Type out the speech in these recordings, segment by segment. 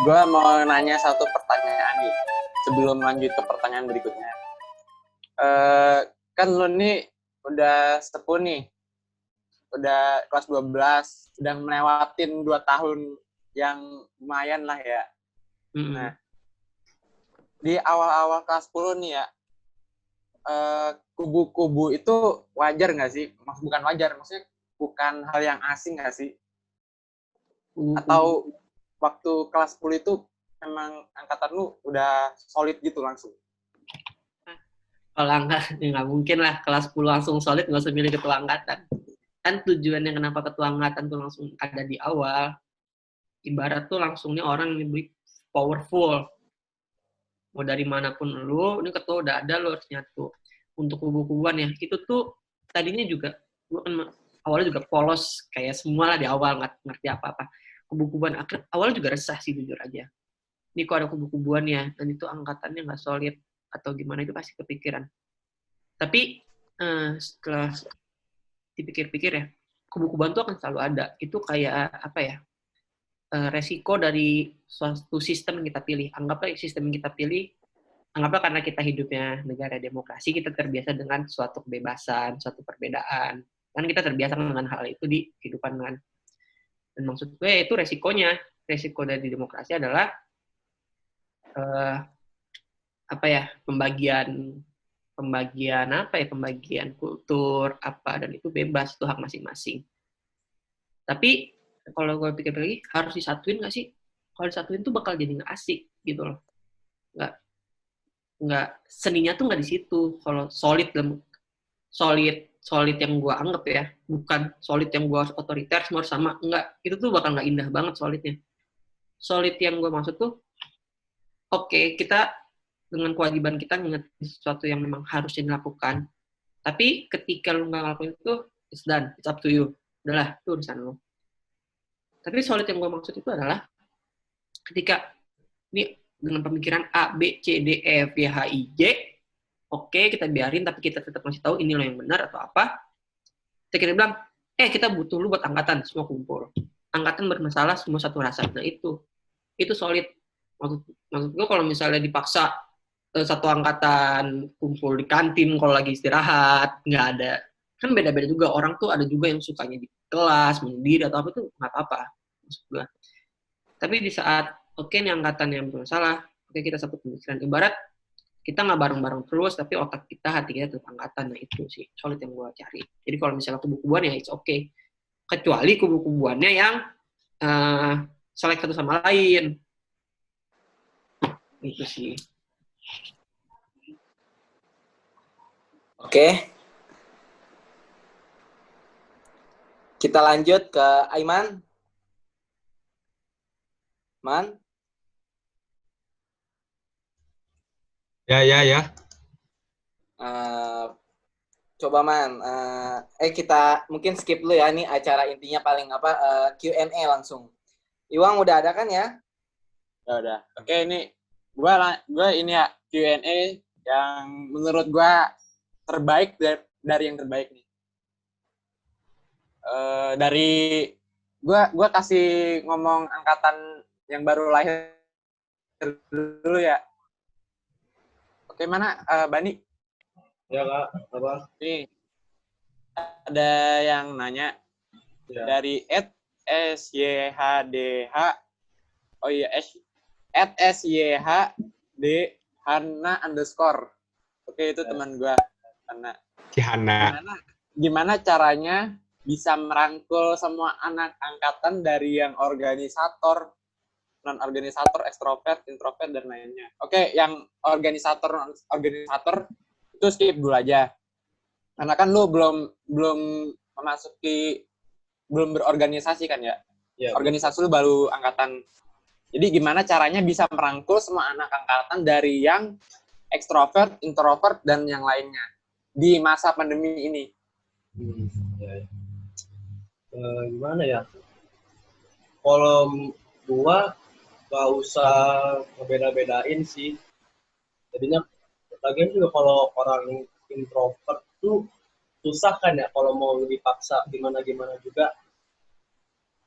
Gue mau nanya satu pertanyaan nih sebelum lanjut ke pertanyaan berikutnya. Kan lo nih udah sepuh nih, udah kelas 12, udah melewatin 2 tahun yang lumayan lah ya. Nah, di awal-awal kelas 10 nih ya, kubu-kubu itu wajar nggak sih? Bukan wajar, maksudnya bukan hal yang asing nggak sih? Atau waktu kelas 10 itu memang angkatan lu udah solid gitu langsung? Kalau angkat, ya nggak mungkin lah kelas 10 langsung solid, nggak usah milih ketua angkatan. Kan tujuannya kenapa ketua angkatan tuh langsung ada di awal, ibarat tuh langsungnya orang yang lebih powerful. Mau dari manapun lu, ini ketua udah ada, lu harus nyatu. Untuk kubu-kubuan ya, itu tuh tadinya juga, gue kan awalnya juga polos, kayak semua lah di awal, nggak ngerti apa-apa. Kubu-kubuan awalnya juga resah sih, jujur aja. Ini kok ada kubu-kubuan ya, dan itu angkatannya nggak solid, atau gimana, itu pasti kepikiran. Tapi setelah dipikir-pikir ya, kubu-kubuan itu akan selalu ada. Itu kayak apa ya? Resiko dari suatu sistem yang kita pilih. Anggaplah sistem yang kita pilih, anggaplah karena kita hidupnya negara demokrasi, kita terbiasa dengan suatu kebebasan, suatu perbedaan. Kan kita terbiasa dengan hal itu di kehidupan kan. Dan maksud gue itu resikonya. Resiko dari demokrasi adalah apa ya? Pembagian kultur apa, dan itu bebas, itu hak masing-masing. Tapi kalau gue pikir lagi, harus disatuin nggak sih? Kalau disatuin tuh bakal jadi nggak asik gitu loh. Nggak seninya tuh nggak di situ. Kalau solid yang gue anggap ya, bukan solid yang gue otoriter semua sama, enggak. Itu tuh bakal nggak indah banget solidnya. Solid yang gue maksud tuh, oke, kita dengan kewajiban kita ngingetin sesuatu yang memang harusnya dilakukan. Tapi ketika lu nggak ngelakuin itu, it's done, it's up to you. Udahlah, itu urusan lu. Tapi solid yang gue maksud itu adalah ketika ini dengan pemikiran A, B, C, D, E, F, G, H, I, J, oke, kita biarin, tapi kita tetap masih tahu ini loh yang benar atau apa. Kita bilang, kita butuh lu buat angkatan, semua kumpul. Angkatan bermasalah, semua satu rasa. Nah itu solid. Maksud gue kalau misalnya dipaksa satu angkatan kumpul di kantin kalau lagi istirahat, nggak ada. Kan beda-beda juga, orang tuh ada juga yang sukanya di kelas, menyendiri atau apa, tuh nggak apa-apa. Maksud gue. Tapi di saat, ini angkatan yang bermasalah, kita satu pemikiran. Ibarat kita nggak bareng-bareng terus, tapi otak kita, hati kita tetap angkatan. Nah itu sih solid yang gue cari. Jadi kalau misalnya kubu-kubuan ya it's okay. Kecuali kubu-kubuannya yang selek satu sama lain. Itu sih. Oke. Kita lanjut ke Aiman. Man? Ya. Coba Man, kita mungkin skip dulu ya, ini acara intinya paling Q&A langsung. Iwang udah ada kan ya? Udah. Oke, ini gue ini ya Q&A yang menurut gue terbaik dari yang terbaik nih. Dari gue kasih ngomong angkatan yang baru lahir dulu ya. Oke, mana Bani? Ya Kak, apa? Nih, ada yang nanya dari @syhdh. Oh iya, @syhdhanna_. Oke, itu teman gue, Hana. Gimana caranya bisa merangkul semua anak angkatan dari yang organisator, non-organisator, ekstrovert, introvert, dan lainnya. Oke, yang organisator itu skip dulu aja. Karena kan lu belum berorganisasi kan ya? Organisasi lu baru angkatan. Jadi gimana caranya bisa merangkul semua anak angkatan dari yang ekstrovert, introvert, dan yang lainnya di masa pandemi ini? Gimana ya? Kalau gua gak usah ngebeda-bedain sih. Jadinya lagian juga kalau orang introvert tuh susah kan ya, kalau mau dipaksa gimana juga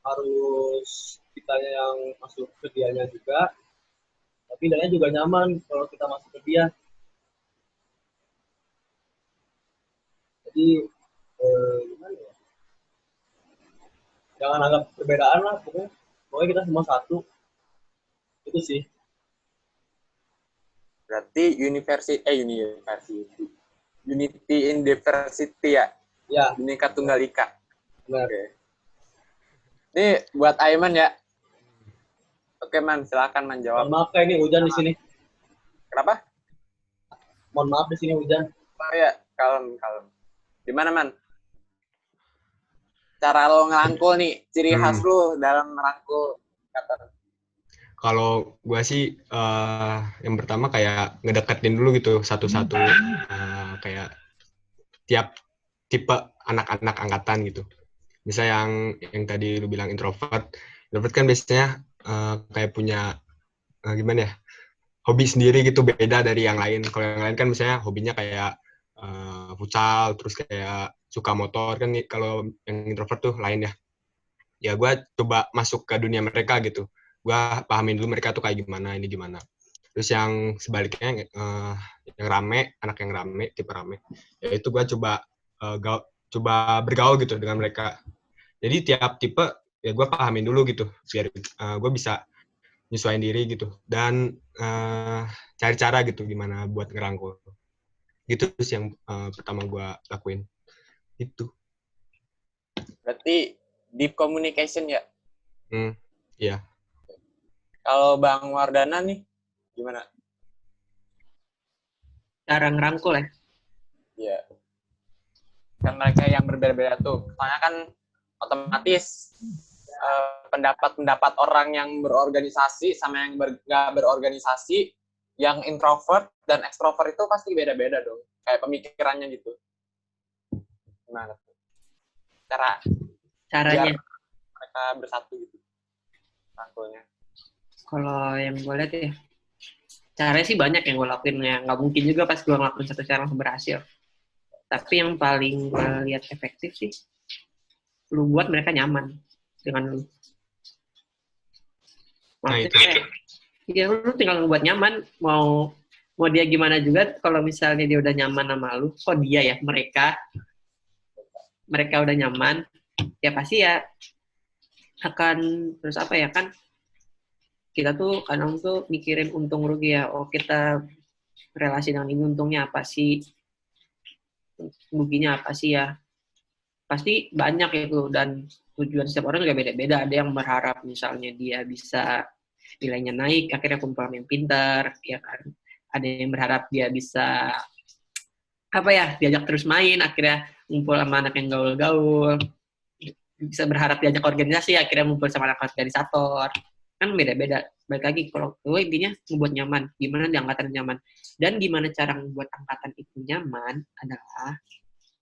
harus kitanya yang masuk ke dianya juga, tapi dianya juga nyaman kalau kita masuk ke dia. Jadi gimana ya? Jangan anggap perbedaan lah, pokoknya kita semua satu. Itu sih. Berarti Unity in Diversity ya? Ya. Bhinneka Tunggal Ika. Benar. Oke. Ini buat Aiman ya. Oke Man, silakan Man jawab. Mohon maaf kayak ini hujan di sini. Kenapa? Mohon maaf di sini hujan. Oh ya, kalem. Gimana Man? Cara lo ngerangkul nih, ciri khas lo dalam merangkul kata. Kalau gue sih yang pertama kayak ngedeketin dulu gitu satu-satu, kayak tiap tipe anak-anak angkatan gitu. Misal yang tadi lu bilang introvert kan biasanya kayak punya gimana ya, hobi sendiri gitu, beda dari yang lain. Kalau yang lain kan misalnya hobinya kayak futsal, terus kayak suka motor kan. Kalau yang introvert tuh lain ya. Ya gue coba masuk ke dunia mereka gitu. Gue pahamin dulu mereka tuh kayak gimana, ini gimana. Terus yang sebaliknya yang rame, anak yang rame, tipe rame, ya itu gue coba bergaul gitu dengan mereka. Jadi tiap tipe ya gue pahamin dulu gitu, biar gue bisa nyesuaiin diri gitu, dan cari cara gitu gimana buat ngerangkul. Gitu sih yang pertama gue lakuin. Itu. Berarti deep communication ya? Iya. Kalau Bang Wardana nih, gimana? Cara ngerangkul ya? Iya. Kan mereka yang berbeda-beda tuh. Soalnya kan otomatis pendapat-pendapat orang yang berorganisasi sama yang nggak berorganisasi, yang introvert dan ekstrovert itu pasti beda-beda dong. Kayak pemikirannya gitu. Gimana tuh? Caranya mereka bersatu gitu. Rangkulnya. Kalau yang gue lihat ya, caranya sih banyak yang gue lakuin ya. Nggak mungkin juga pas gue ngelakuin satu cara langsung berhasil. Tapi yang paling gue lihat efektif sih, lu buat mereka nyaman dengan lu. Maksudnya, ya lu tinggal ngebuat nyaman. Mau dia gimana juga, kalau misalnya dia udah nyaman sama lu, mereka udah nyaman, ya pasti ya akan terus apa ya kan, kita tuh kadang tuh mikirin untung rugi ya. Oh, kita relasi dengan ini untungnya apa sih, ruginya apa sih ya. Pasti banyak itu, dan tujuan setiap orang juga beda-beda. Ada yang berharap misalnya dia bisa nilainya naik, akhirnya kumpul yang pintar, ya kan. Ada yang berharap dia bisa diajak terus main, akhirnya ngumpul sama anak yang gaul-gaul. Bisa berharap diajak organisasi, akhirnya ngumpul sama anak organisator. Kan beda-beda. Balik lagi, kalau gue intinya ngebuat nyaman. Gimana di angkatan nyaman. Dan gimana cara membuat angkatan itu nyaman adalah,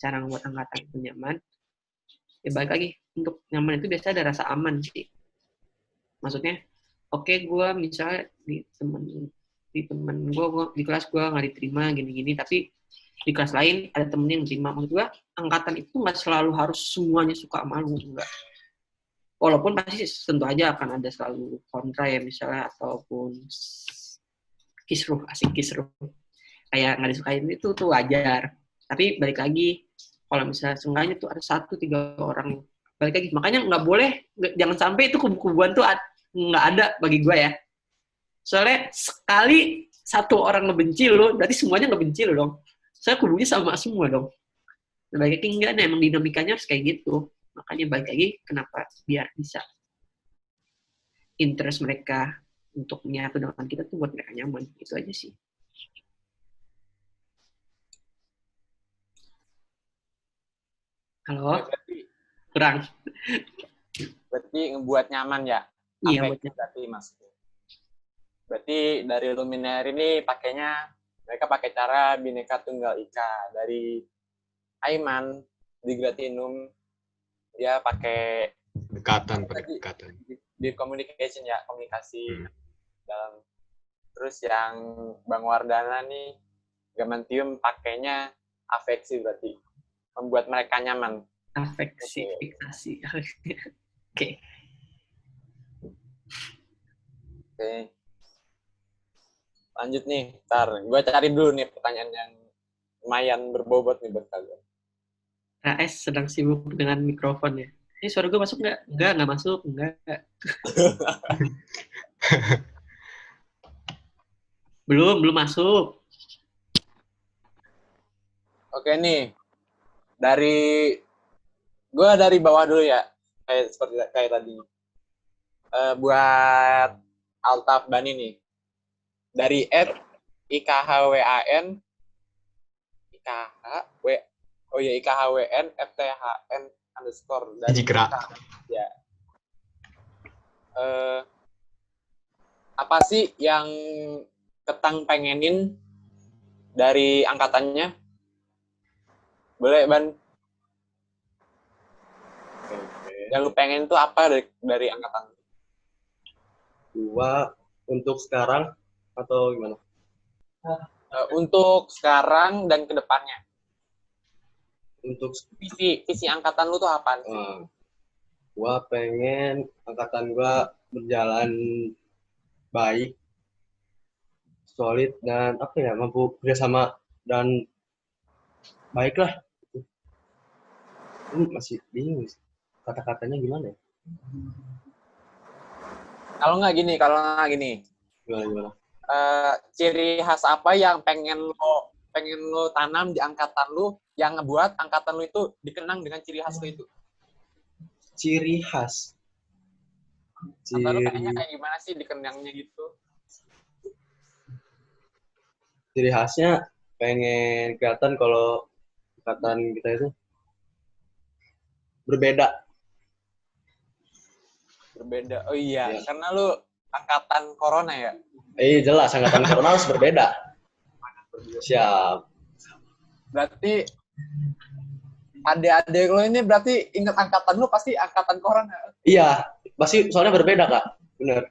cara membuat angkatan itu nyaman, ya balik lagi, untuk nyaman itu biasanya ada rasa aman sih. Maksudnya, oke, gue misalnya di temen gue di kelas gue nggak diterima gini-gini, tapi di kelas lain ada temennya yang terima. Maksud gue, angkatan itu nggak selalu harus semuanya suka sama lu, enggak. Walaupun pasti tentu aja akan ada selalu kontra ya, misalnya, ataupun kisruh, kayak nggak disukain, itu tuh wajar. Tapi balik lagi, kalau misalnya seenggaknya tuh ada 1-3 orang, balik lagi, makanya nggak boleh, jangan sampai itu kubu-kubuan tuh nggak ada bagi gue ya. Soalnya sekali satu orang ngebenci lo, berarti semuanya ngebenci lo dong. Soalnya kubunya sama semua dong. Balik lagi enggak, emang dinamikanya harus kayak gitu. Makanya balik lagi, kenapa biar bisa interest mereka untuk menyatu dengan kita tuh buat mereka nyaman. Itu aja sih. Halo? Kurang. Berarti ngebuat nyaman ya? Iya, berarti Mas. Berarti dari Luminary ini mereka pakai cara Bhinneka Tunggal Ika. Dari Aiman di Gratinum, dia pakai Pendekatan. Di communication ya, komunikasi dalam. Terus yang Bang Wardana nih, Gamantium pakainya afeksi, berarti membuat mereka nyaman. Afeksi, fiksasi. Oke. Oke. Lanjut nih, ntar gue cari dulu nih pertanyaan yang lumayan berbobot nih buat kalian. AS sedang sibuk dengan mikrofon ya. Ini suara gue masuk nggak? Nggak masuk. Nggak. Belum masuk. Oke nih, gue dari bawah dulu ya, kayak tadi. Buat Altaf Bani nih, dari @IKHWAN IKHWN FTHN _ dari Jikra. ya. Apa sih yang Ketang pengenin dari angkatannya? Boleh, Ban? Yang lu pengen tuh apa dari angkatan? Gua untuk sekarang atau gimana? Untuk sekarang dan kedepannya. Untuk Visi angkatan lu tuh apaan sih? gua pengen angkatan gua berjalan baik, solid, dan mampu kerjasama dan baiklah. Masih bingung kata-katanya gimana ya? Kalau nggak gini. Gimana? Ciri khas apa yang pengen lo tanam di angkatan lu yang ngebuat angkatan lu itu dikenang dengan ciri khas lu itu? Ciri khas. Atau lu pengennya kayak gimana sih dikenangnya gitu? Ciri khasnya pengen kelihatan kalau angkatan kita itu berbeda. Oh iya, karena lu angkatan corona ya? Jelas angkatan corona harus berbeda. Siap. Berarti adik-adik lo ini berarti ingat angkatan lu pasti angkatan corona. Iya, pasti soalnya berbeda, Kak. Bener.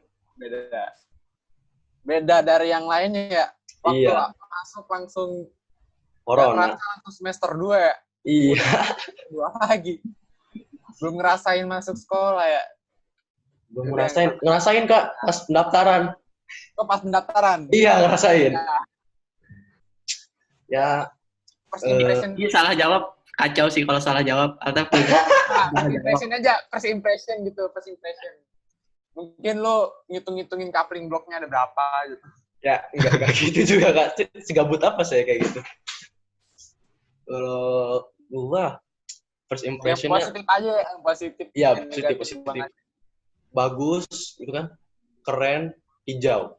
Beda dari yang lainnya ya. Waktu masuk langsung corona. Langsung semester 2 ya. Iya. 2 lagi. Belum ngerasain masuk sekolah ya. Belum ngerasain Kak pas pendaftaran. Pas pendaftaran? Iya, ngerasain. Ya. First impression. Salah jawab kacau sih kalau salah jawab. First impression gitu. Mungkin lo ngitung-ngitungin coupling blocknya ada berapa gitu. Ya, enggak gitu juga Kak. Segabut apa saya kayak gitu. Kalau gua first impression-nya positif aja, yang positif. Iya, positif. Bagus gitu kan. Keren, hijau.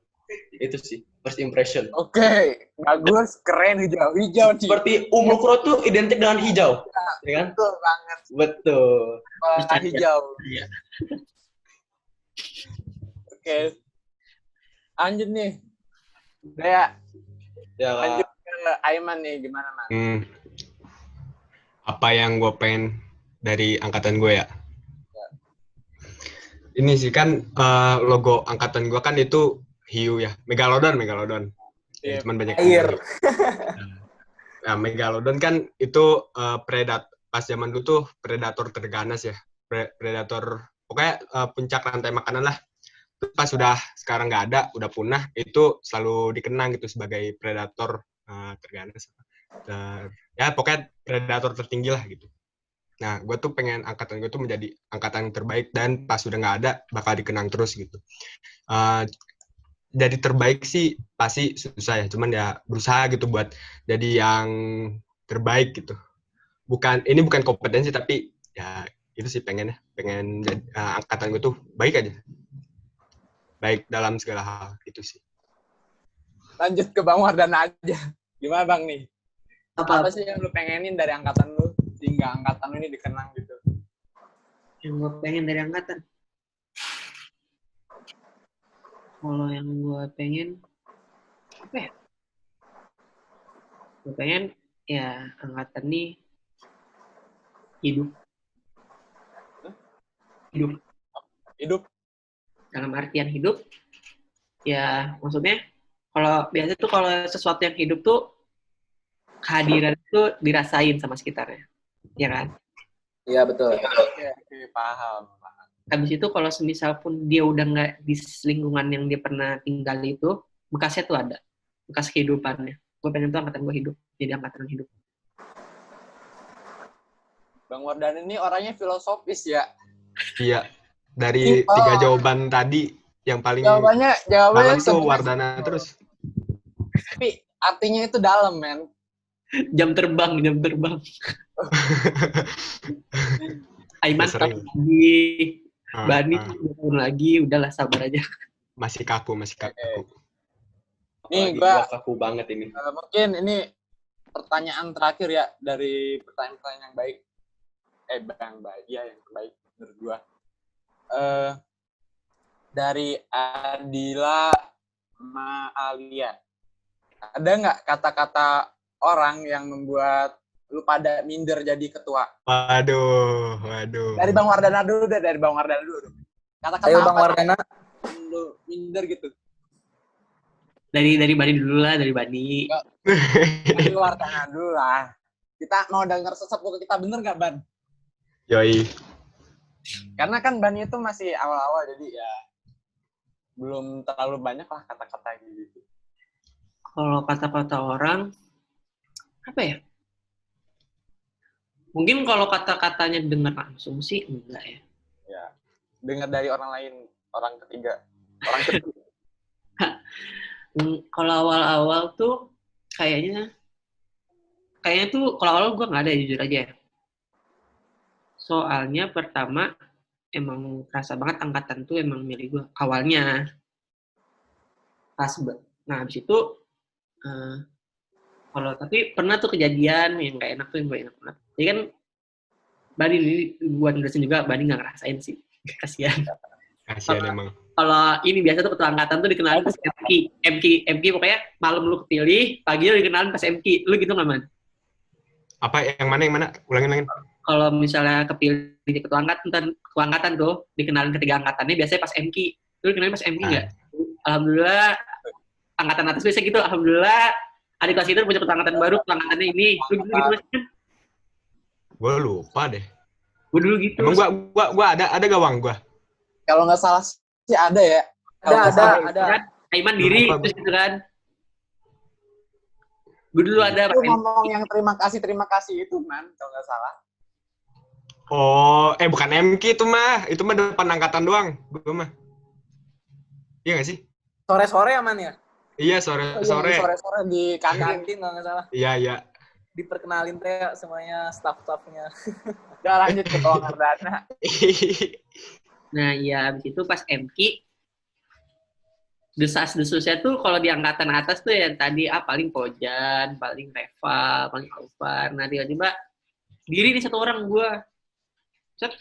Itu sih first impression. Oke, bagus, keren, hijau. Seperti Umukro tuh identik dengan hijau, ya kan? Betul banget. Betul. Warna hijau. Iya. Oke. Lanjut nih. Lanjut ke Aiman nih, gimana Man? Apa yang gue pengen dari angkatan gue ya? Ini sih kan logo angkatan gue kan itu hiu ya, Megalodon. Yeah. Cuman banyak air. Nah, Megalodon kan itu pas zaman dulu tuh predator terganas ya, predator pokoknya puncak rantai makanan lah. Pas sudah sekarang nggak ada, udah punah, itu selalu dikenang gitu sebagai predator terganas. Ya pokoknya predator tertinggi lah gitu. Nah, gue tuh pengen angkatan gue tuh menjadi angkatan yang terbaik dan pas sudah nggak ada bakal dikenang terus gitu. Jadi terbaik sih pasti susah ya, cuman ya berusaha gitu buat jadi yang terbaik gitu. Ini bukan kompetensi tapi ya itu sih pengen angkatan gue tuh baik aja. Baik dalam segala hal gitu sih. Lanjut ke Bang Wardan aja. Gimana Bang nih? Apa sih yang lu pengenin dari angkatan lu sehingga angkatan lu ini dikenang gitu? Yang gue pengen dari angkatan? Kalau yang gue pengen apa ya? Gue pengen ya angkatan nih hidup. Dalam artian hidup, ya maksudnya kalau biasa tuh kalau sesuatu yang hidup tuh kehadiran itu dirasain sama sekitarnya, ya kan? Iya betul. Oke, paham. habis itu kalau semisal pun dia udah nggak di lingkungan yang dia pernah tinggal itu, bekasnya tuh ada, bekas kehidupannya. Gue pengen tuh angkatan gue hidup, jadi angkatan hidup. Bang Wardan ini orangnya filosofis ya. Iya. Dari 3 jawaban tadi yang paling Jawabannya dalam tuh sebenarnya, Wardana terus. tapi artinya itu dalam, men. Jam terbang. Aiman Sering. lagi, Bani 2 tahun lagi, udahlah sabar aja. Masih kaku. Nih, Apalagi gua gua kaku banget ini. mungkin ini pertanyaan terakhir ya dari pertanyaan-pertanyaan yang baik. Bang Bagia yang terbaik menurut gua. Dari Adila Maalia. Ada nggak kata-kata orang yang membuat lu pada minder jadi ketua? Waduh. Dari Bang Wardana dulu deh, Kata-kata Ayo apa Bang Wardana. yang lu minder gitu? Dari Bani dulu lah, dari Bani. Dari Wardana dulu lah. Kita mau denger sesepuh kita, bener nggak, Ban? Yoi. Karena kan Bani itu masih awal-awal, jadi ya belum terlalu banyak lah kata-kata gitu. Kalau kata-kata orang, apa ya? Mungkin kalau kata-katanya dengar langsung sih enggak ya. Ya, dengar dari orang lain, orang ketiga. Kalau awal-awal tuh kayaknya tuh kalau awal gue nggak ada, jujur aja ya. Soalnya pertama emang kerasa banget angkatan tuh emang milik gue awalnya. Nah habis itu kalau tapi pernah tuh kejadian yang nggak enak tuh, yang gak enak banget. Jadi kan Bani buat ngerasain juga, Bani nggak ngerasain sih. Kasihan emang. Kalau ini biasa tuh ketua angkatan tuh dikenalin pas MK pokoknya malam lu kepilih, pagi lu dikenalin pas MK. Lu gitu nggak, Man? Apa yang mana? Ulangin. Kalau misalnya kepilih di ketua angkatan tuh dikenalin ketiga angkatannya biasanya pas MK. Lu dikenalin pas MK nggak? Alhamdulillah angkatan atas biasa gitu. Alhamdulillah adik kelas itu punya ketua angkatan baru, ketua angkatannya ini. Lu gitu kan? Gue lupa deh. Gue dulu gitu. Emang gua ada gawang gua. Kalau nggak salah sih ada ya. Ada. Aiman diri terus gitu kan. Gue dulu ada Itu ngomong yang terima kasih itu, Man, kalau nggak salah. Oh, bukan MK itu mah depan angkatan doang. Gua mah. Iya nggak sih? Sore-sore aman ya? Iya, sore. Sore-sore di kantin. Kantin kalau nggak salah. Iya. Diperkenalin teh semuanya staff-staffnya. Udah lanjut ke Bang Wardana. Nah, iya habis itu pas MK desas-desusnya tuh kalau di angkatan atas tuh yang tadi paling Pojan, paling Reva, paling Alvar. Nah, tiba-tiba diri nih satu orang gua. Set.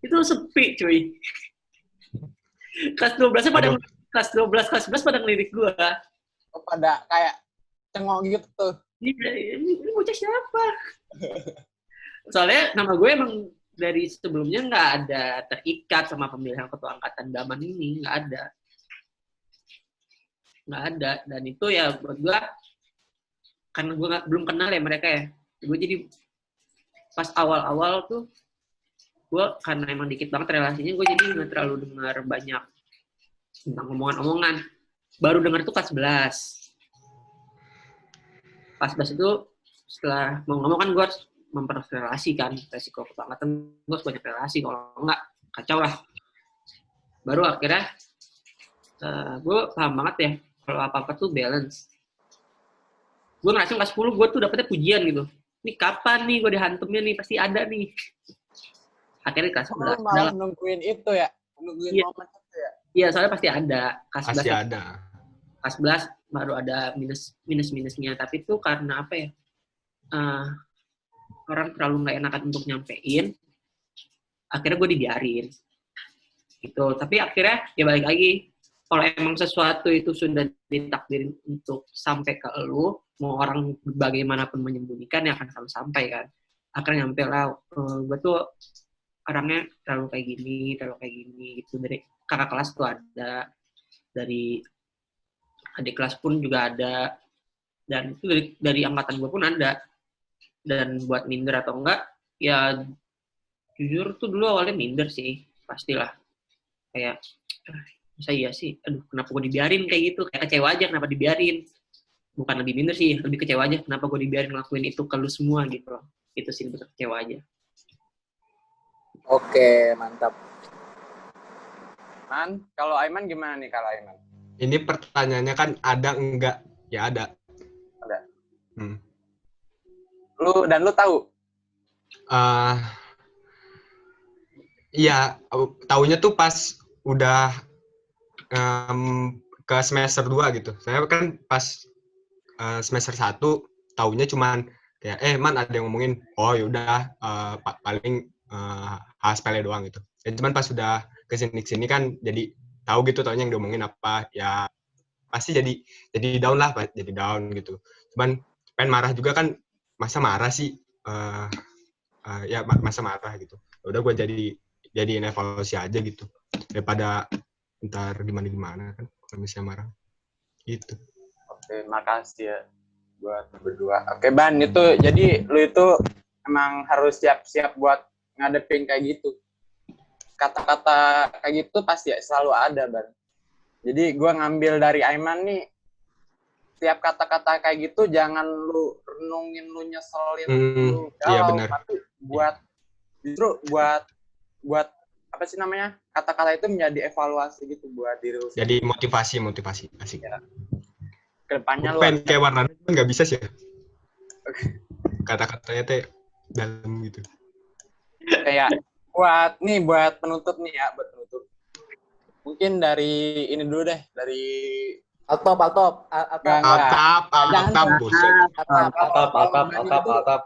Itu sepi, cuy. Kelas 12-nya pada kelas 12, kelas 11 pada ngelirik gua. Pada kayak cengok gitu. Ini bocah siapa? Soalnya nama gue emang dari sebelumnya nggak ada terikat sama pemilihan ketua angkatan zaman ini, nggak ada. Dan itu ya buat gue, karena gue belum kenal ya mereka ya, gue jadi pas awal-awal tuh gue karena emang dikit banget relasinya, gue jadi nggak terlalu dengar banyak tentang omongan-omongan. Baru dengar tuh kelas 11. Kelas 11 itu setelah mau ngomong kan gue harus mempereras relasi kan, resiko ketua angkatan gue harus banyak relasi, kalau enggak kacau lah. Baru akhirnya gue paham banget ya kalau apa-apa tuh balance. Gue ngerasain kelas 10 gue tuh dapetnya pujian gitu. Ini kapan nih gue dihantemnya nih, pasti ada nih. Akhirnya kelas 11 malah nungguin itu ya, nungguin momen itu ya. Iya, soalnya pasti ada. Pasti ada. Kelas 11 baru ada minus-minusnya, tapi itu karena apa ya? Orang terlalu nggak enakan untuk nyampein, akhirnya gue dibiarin gitu. Tapi akhirnya ya balik lagi, kalau emang sesuatu itu sudah ditakdirin untuk sampai ke lu, mau orang bagaimanapun menyembunyikan ya akan selalu sampai kan. Akhirnya nyampe lah. Gue tuh orangnya terlalu kayak gini gitu. Dari kakak kelas tuh ada, dari adik kelas pun juga ada, dan itu dari angkatan gue pun ada. Dan buat minder atau enggak, ya jujur tuh dulu awalnya minder sih. pastilah kayak masa iya sih, aduh kenapa gue dibiarin kayak gitu, kayak kecewa aja kenapa dibiarin, bukan lebih minder sih, lebih kecewa aja kenapa gue dibiarin ngelakuin itu ke lu semua gitu loh. Itu sih lebih kecewa aja. Oke, mantap. Man, kalau Aiman gimana nih kalau Aiman? Ini pertanyaannya kan ada enggak? Ya ada. Ada. Lu tahu? Iya, taunya tuh pas udah ke semester 2 gitu. Saya kan pas semester 1 taunya cuman kayak man ada yang ngomongin, oh yaudah paling hal sepele doang gitu. Ya, cuman pas udah kesini kan jadi tahu gitu taunya yang diomongin apa, ya pasti jadi down lah, jadi down gitu. Cuman pengen marah juga kan, masa marah sih, ya masa marah gitu. Udah gue jadiin evaluasi aja gitu, daripada ntar gimana kan kalau misalnya marah gitu. Oke, makasih ya buat berdua. Oke, Ban, itu jadi lu itu emang harus siap-siap buat ngadepin kayak gitu. Kata-kata kayak gitu pasti ya selalu ada, Ban. Jadi gue ngambil dari Aiman nih, tiap kata-kata kayak gitu jangan lu renungin, lu nyeselin, lu galau. Iya benar. Tapi justru buat apa sih namanya, kata-kata itu menjadi evaluasi gitu buat diri lu. Jadi motivasi asik. Ya. Kedepannya lu pengen kayak warna nggak bisa sih. Kata-katanya teh dalam gitu. Kayak buat penutup nih ya, buat penutup. Mungkin dari ini dulu deh, dari Atap.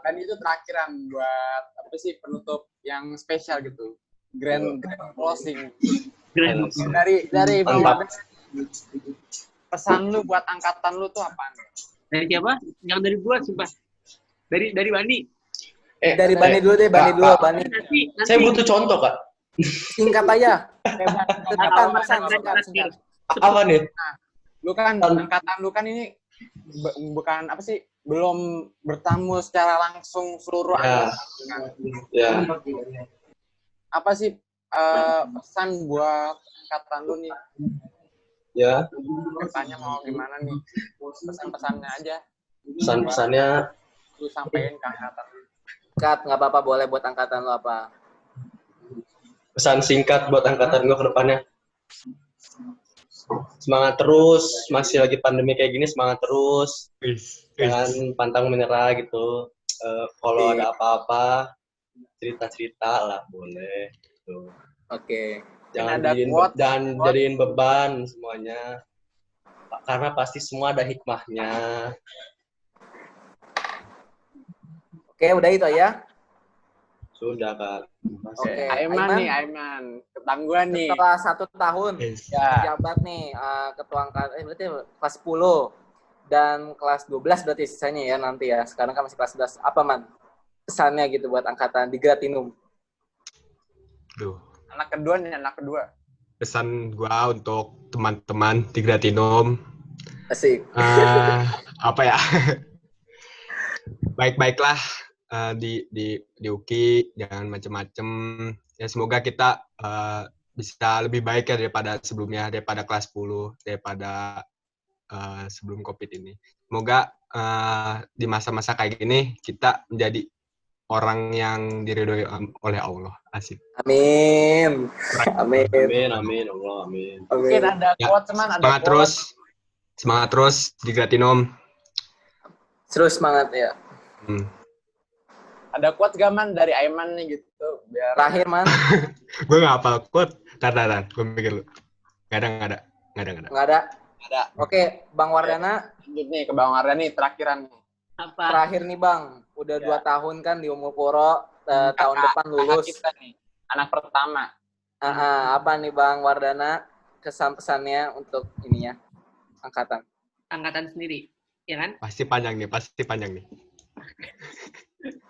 Dan itu terakhiran buat apa sih, penutup yang spesial gitu. Grand closing. Dari Bang, pesan lu buat angkatan lu tuh apaan? Dari siapa? Yang dari gua sumpah. Dari Bani. Dari Bani dulu deh, Bani. Nanti. Saya butuh contoh, Kak. Singkat aja. Singkat. Apa nih? Nah, lu kan angkatan lu kan ini bukan apa sih, belum bertamu secara langsung seluruh angkatan. Ya. Apa sih pesan buat angkatan lu nih? Ya. Katanya mau gimana nih? Pesan-pesannya aja. Pesan-pesannya Lu sampein ke angkatan lu. Kat, nggak apa-apa, boleh buat angkatan lo apa? pesan singkat buat angkatan gue ke depannya. Semangat terus, masih lagi pandemi kayak gini, semangat terus. Jangan pantang menyerah gitu. Kalau ada apa-apa, cerita-cerita lah boleh. Gitu. Oke. Jangan jadiin beban semuanya. Karena pasti semua ada hikmahnya. Oke, udah itu ya. Sudah, Kak. Oke. Aiman. Ketangguhan nih. Setelah 1 tahun jabat nih ketua angkatan, berarti kelas 10 dan kelas 12 berarti sisanya ya nanti ya. Sekarang kan masih kelas 11. Apa, Man? Pesannya gitu buat angkatan di Gratinum. Anak kedua. Pesan gua untuk teman-teman di Gratinum. Asik. Apa ya? Baik-baiklah di UKI, jangan macem-macem. Ya semoga kita bisa lebih baik ya daripada sebelumnya, daripada kelas 10, daripada sebelum COVID ini. Semoga di masa-masa kayak gini kita menjadi orang yang diridhoi oleh Allah. Asik. Amin. Allah, amin. Mungkin ada quote, teman, ada semangat terus di Gratinum. Terus semangat ya. Ada quote gak, Man, dari Aiman nih gitu biar terakhir, Man. Gue nggak hafal quote. Tar, gue mikir lu. Nggak ada. Oke, Bang Wardana. Lanjut nih ke Bang Wardana nih, terakhiran nih. Apa? Terakhir nih, Bang. Udah 2 tahun kan di umur Puro, tahun depan lulus. Kita nih, anak pertama. Apa nih, Bang Wardana, kesan-pesannya untuk ininya Angkatan sendiri, ya kan? Pasti panjang nih.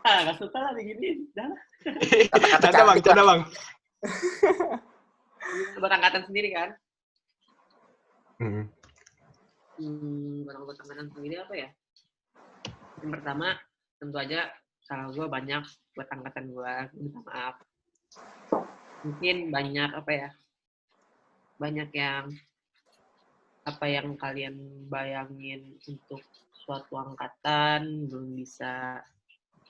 Gak suka lah begini. Dah. Canda bang. Buat angkatan sendiri kan? Buat angkatan sendiri apa ya? Yang pertama, tentu aja salah gue banyak buat angkatan gue. Minta maaf. mungkin banyak yang kalian bayangin untuk suatu angkatan belum bisa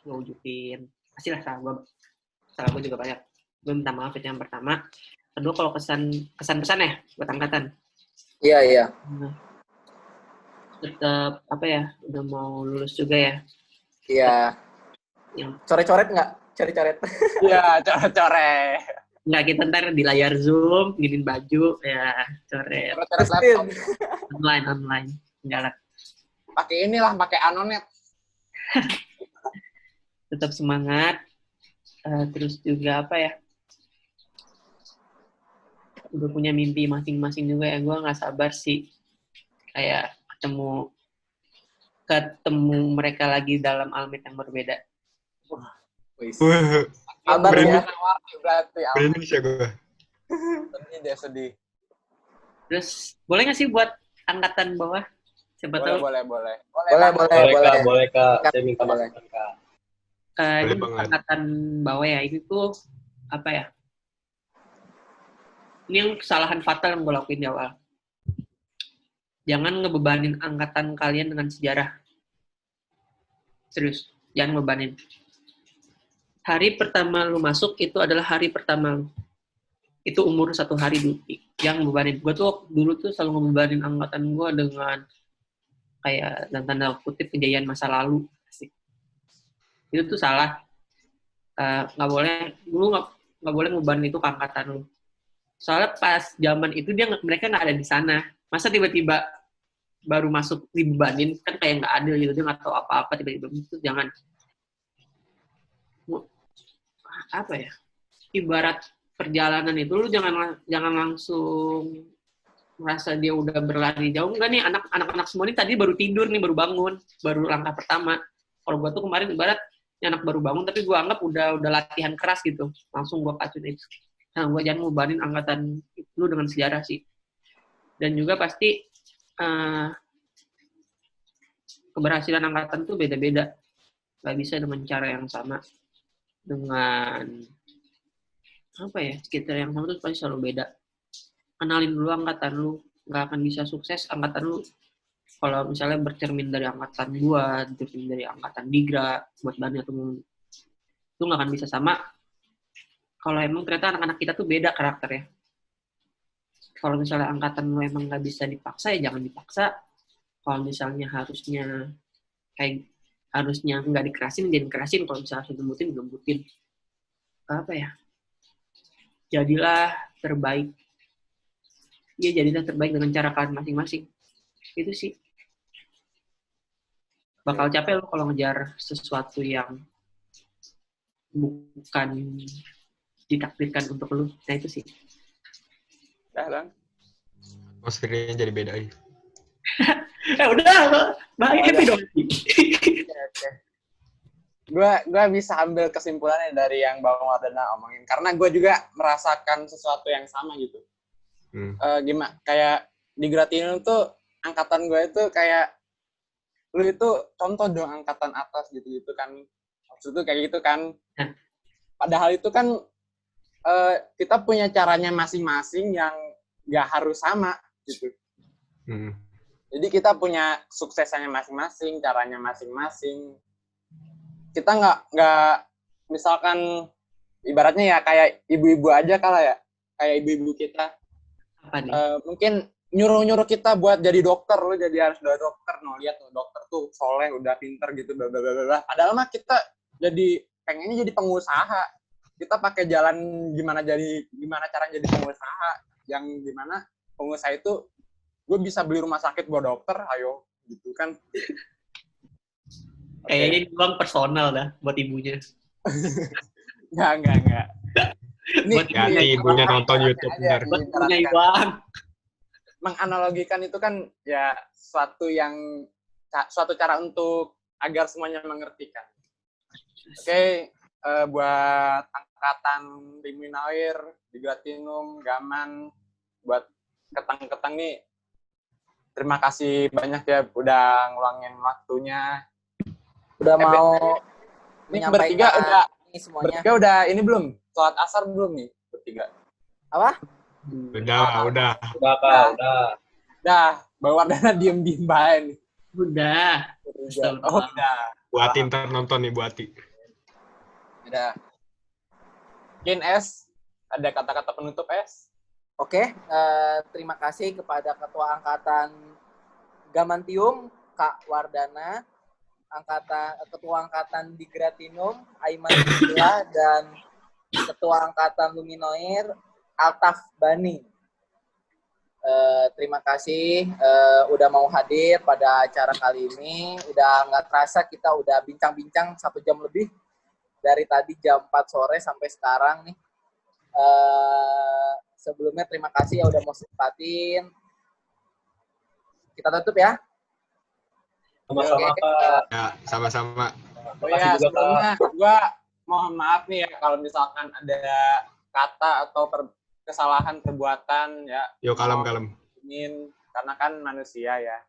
ngewujudin. Pastilah salah gue juga banyak. Gue minta maaf itu yang pertama. Kedua, kalau kesan-pesan ya buat angkatan. Iya. Tetap udah mau lulus juga ya. Iya. Yang Coret-coret nggak? Coret-coret. Iya, coret-coret. Nggak, kita ntar di layar Zoom, nginin baju, ya coret. Coret laptop. Online. Enggak lah. Pakai Anonet. Tetap semangat. Terus juga udah punya mimpi masing-masing juga ya. Gue nggak sabar sih kayak ketemu mereka lagi dalam alam yang berbeda. Sabar ya. Berarti Indonesia gue. sedih. Terus boleh nggak sih buat angkatan bawah? Siapa tahu. Boleh. Boleh Kak. Saya minta masukan Kak. Ini banget. angkatan bawah ya, ini tuh ini yang kesalahan fatal yang gue lakuin di awal. Jangan ngebebanin angkatan kalian dengan sejarah. Serius, jangan ngebebanin. Hari pertama lu masuk itu adalah hari pertama lu. Itu umur 1 hari dulu. Jangan ngebebanin. Gue tuh dulu tuh selalu ngebebanin angkatan gue dengan kayak dan tanda kutip kejayaan masa lalu. Asik. Itu tuh salah. Nggak boleh ngebebanin itu ke angkatan lu. Soalnya pas zaman itu mereka nggak ada di sana. Masa tiba-tiba baru masuk dibebanin, kan kayak nggak adil gitu. Dia nggak tahu apa-apa, tiba-tiba itu jangan. Ibarat perjalanan itu lu jangan langsung merasa dia udah berlari jauh. Enggak nih, anak-anak semua ini tadi baru tidur nih, baru bangun, baru langkah pertama. Kalau gua tuh kemarin ibarat anak baru bangun, tapi gua anggap udah latihan keras gitu. Langsung gua kacun itu. Nah, gua jangan ngebebanin angkatan lu dengan sejarah sih. Dan juga pasti keberhasilan angkatan tuh beda-beda. Gak bisa dengan cara yang sama. Dengan sekitar yang sama tuh pasti selalu beda. Kenalin dulu angkatan lu, nggak akan bisa sukses angkatan lu kalau misalnya bercermin dari angkatan gua, bercermin dari angkatan Digra, buat Bani atau itu nggak akan bisa sama. Kalau emang ternyata anak-anak kita tuh beda karakternya. Kalau misalnya angkatan lu emang nggak bisa dipaksa, ya jangan dipaksa. Kalau misalnya harusnya nggak dikerasin, jangan kerasin. Kalau misalnya harus dilembutin. Jadilah terbaik. Iya, jadilah terbaik dengan cara kalian masing-masing. Itu sih. Bakal capek lo kalau ngejar sesuatu yang bukan ditakdirkan untuk lo. Nah, itu sih. Bang. Atmosfernya jadi beda aja. Udah, happy dong. Gue bisa ambil kesimpulannya dari yang Bang Wardana omongin, karena gue juga merasakan sesuatu yang sama gitu. Gimana kayak di Gratinum tuh angkatan gue itu kayak lu itu contoh dong angkatan atas gitu kan, maksud tuh kayak gitu kan. Padahal itu kan kita punya caranya masing-masing yang nggak harus sama gitu. Jadi kita punya suksesannya masing-masing, caranya masing-masing. Kita nggak misalkan ibaratnya ya kayak ibu-ibu aja kayak ibu-ibu kita mungkin nyuruh kita buat jadi dokter, lu jadi harus udah dokter, lihat dokter tuh soleh udah pinter gitu bla bla bla. Padahal mah kita jadi pengennya jadi pengusaha, kita pakai jalan gimana cara jadi pengusaha, yang gimana pengusaha itu gue bisa beli rumah sakit buat dokter, ayo gitu kan. Kayaknya ini uang personal dah buat ibunya. Enggak. Ini ibunya nonton YouTube bentar. Buat punya uang. Menganalogikan itu kan ya suatu cara untuk agar semuanya mengerti kan. Oke, buat angkatan Liminawir, di Gratinum, Gaman, buat ketang-ketang nih, terima kasih banyak ya udah ngeluangin waktunya. Udah mau menyampaikan bertiga ini semuanya. Bertiga udah ini belum? Sholat asar belum nih? bertiga. Apa? Udah. Udah, Kak, udah. Dah, Bang Wardana diem-diem bae nih. Udah. Oh, udah. Buatin ntar nonton nih, buati. Udah. Mungkin S, ada kata-kata penutup S? Oke, terima kasih kepada Ketua Angkatan Gamantium, Kak Wardana, Ketua Angkatan di Gratinum, Aiman Bismillah, dan Ketua Angkatan Luminoir, Altaf Bani. Terima kasih udah mau hadir pada acara kali ini. Udah nggak terasa kita udah bincang-bincang 1 jam lebih. Dari tadi jam 4 sore sampai sekarang nih. Sebelumnya terima kasih ya udah mau sempatin. Kita tutup ya. Sama-sama, Kak. Ya, sama-sama. Oh ya, sebelumnya gue mohon maaf nih ya kalau misalkan ada kata atau kesalahan perbuatan ya. Yo, kalem. Karena kan manusia ya.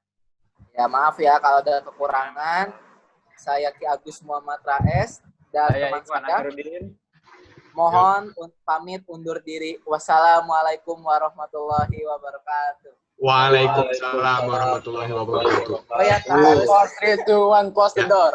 Ya maaf ya kalau ada kekurangan. Saya Ki Agus Muhammad Raes dan Saya teman Ikhwan saya. Akhiruddin. Mohon pamit undur diri. Wassalamualaikum warahmatullahi wabarakatuh. Waalaikumsalam warahmatullahi wabarakatuh. Oh ya, Kak, 4, 3, 2, 1, close the door.